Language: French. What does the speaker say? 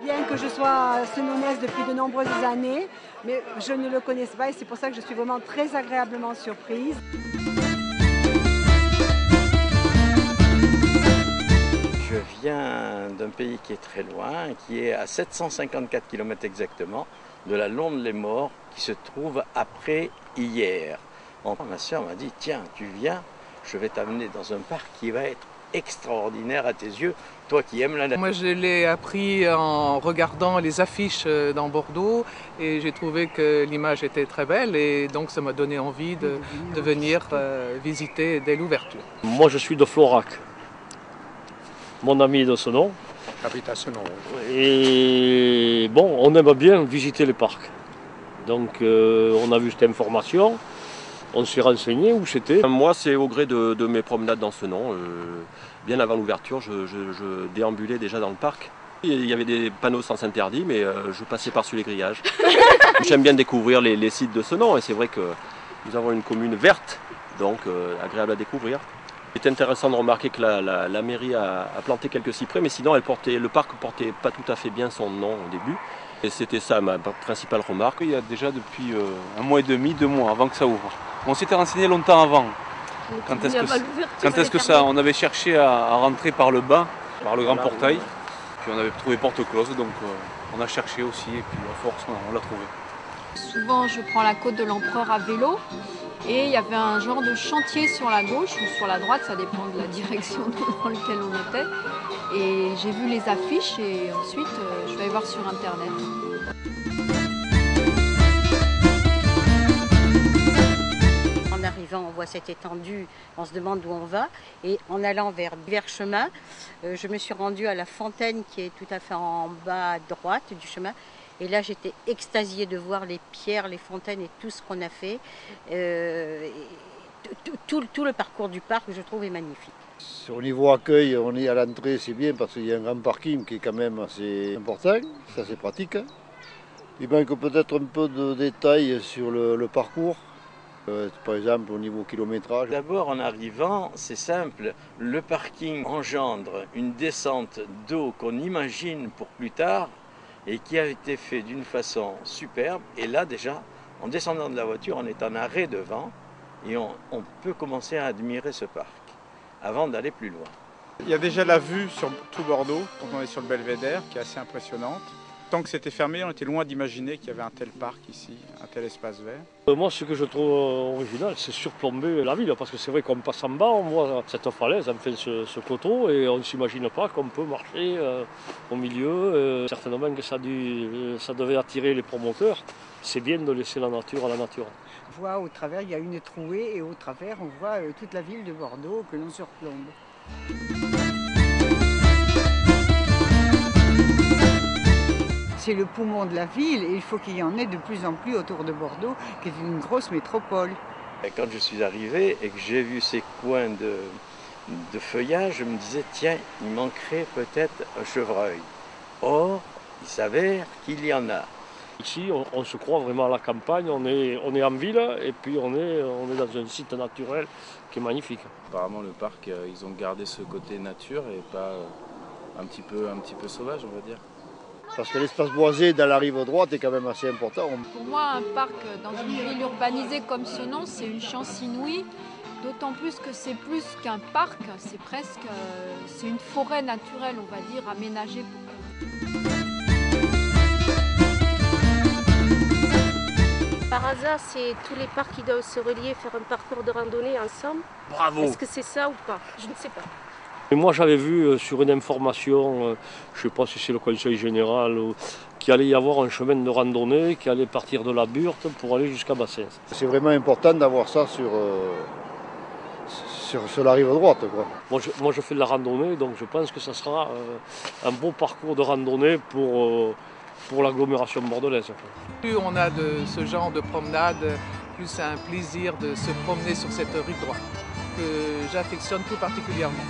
Bien que je sois senonaise depuis de nombreuses années, mais je ne le connaissais pas et c'est pour ça que je suis vraiment très agréablement surprise. Je viens d'un pays qui est très loin, qui est à 754 km exactement de la Londe-les-Maures, qui se trouve après hier. Ma soeur m'a dit, tiens, tu viens, je vais t'amener dans un parc qui va être extraordinaire à tes yeux, toi qui aimes la nature. Moi je l'ai appris en regardant les affiches dans Bordeaux et j'ai trouvé que l'image était très belle et donc ça m'a donné envie de venir visiter dès l'ouverture. Moi je suis de Florac. Mon ami est de Senon. Habite à Senon. Et bon, on aime bien visiter les parcs. Donc on a vu cette information, on s'est renseigné où c'était. Moi c'est au gré de mes promenades dans Senon. Bien avant l'ouverture, je déambulais déjà dans le parc. Il y avait des panneaux sens interdit, mais je passais par-dessus les grillages. J'aime bien découvrir les sites de Senon et c'est vrai que nous avons une commune verte, donc agréable à découvrir. Il est intéressant de remarquer que la mairie a planté quelques cyprès, mais sinon le parc ne portait pas tout à fait bien son nom au début. Et c'était ça ma principale remarque. Il y a déjà depuis 1 mois et demi, 2 mois avant que ça ouvre. On s'était renseigné longtemps avant. Quand est-ce que ça? On avait cherché à rentrer par le bas, par le grand portail. Puis on avait trouvé porte close, donc on a cherché aussi et puis à force on l'a trouvé. Souvent je prends la côte de l'Empereur à vélo et il y avait un genre de chantier sur la gauche ou sur la droite, ça dépend de la direction dans laquelle on était. Et j'ai vu les affiches et ensuite je vais aller voir sur internet. En arrivant, on voit cette étendue, on se demande où on va. Et en allant vers divers chemins, je me suis rendue à la fontaine qui est tout à fait en bas à droite du chemin. Et là, j'étais extasiée de voir les pierres, les fontaines et tout ce qu'on a fait. Tout le parcours du parc, je trouve, est magnifique. Au niveau accueil, on est à l'entrée, c'est bien parce qu'il y a un grand parking qui est quand même assez important, ça c'est pratique. Il manque peut-être un peu de détails sur le parcours. Par exemple au niveau kilométrage. D'abord en arrivant, c'est simple, le parking engendre une descente d'eau qu'on imagine pour plus tard et qui a été fait d'une façon superbe. Et là déjà, en descendant de la voiture, on est en arrêt devant et on peut commencer à admirer ce parc avant d'aller plus loin. Il y a déjà la vue sur tout Bordeaux, quand on est sur le Belvédère, qui est assez impressionnante. Tant que c'était fermé, on était loin d'imaginer qu'il y avait un tel parc ici, un tel espace vert. Moi, ce que je trouve original, c'est surplomber la ville, parce que c'est vrai qu'on passe en bas, on voit cette falaise, enfin ce coteau, et on ne s'imagine pas qu'on peut marcher au milieu. Certainement que ça devait attirer les promoteurs. C'est bien de laisser la nature à la nature. On voit au travers, il y a une trouée et au travers, on voit toute la ville de Bordeaux que l'on surplombe. C'est le poumon de la ville et il faut qu'il y en ait de plus en plus autour de Bordeaux, qui est une grosse métropole. Et quand je suis arrivé et que j'ai vu ces coins de feuillage, je me disais, tiens, il manquerait peut-être un chevreuil. Or, il s'avère qu'il y en a. Ici, on se croit vraiment à la campagne, on est en ville et puis on est dans un site naturel qui est magnifique. Apparemment, le parc, ils ont gardé ce côté nature et pas un petit peu sauvage, on va dire. Parce que l'espace boisé dans la rive droite est quand même assez important. Pour moi, un parc dans une ville urbanisée comme Senon, c'est une chance inouïe. D'autant plus que c'est plus qu'un parc, c'est une forêt naturelle, on va dire, aménagée pour... Par hasard, c'est tous les parcs qui doivent se relier, faire un parcours de randonnée ensemble. Bravo! Est-ce que c'est ça ou pas? Je ne sais pas. Et moi j'avais vu sur une information, je ne sais pas si c'est le conseil général, qu'il allait y avoir un chemin de randonnée qui allait partir de la Burte pour aller jusqu'à Bassins. C'est vraiment important d'avoir ça sur la rive droite, quoi. Moi je fais de la randonnée, donc je pense que ça sera un beau parcours de randonnée pour l'agglomération bordelaise. Plus on a de ce genre de promenade, plus c'est un plaisir de se promener sur cette rue droite, que j'affectionne tout particulièrement.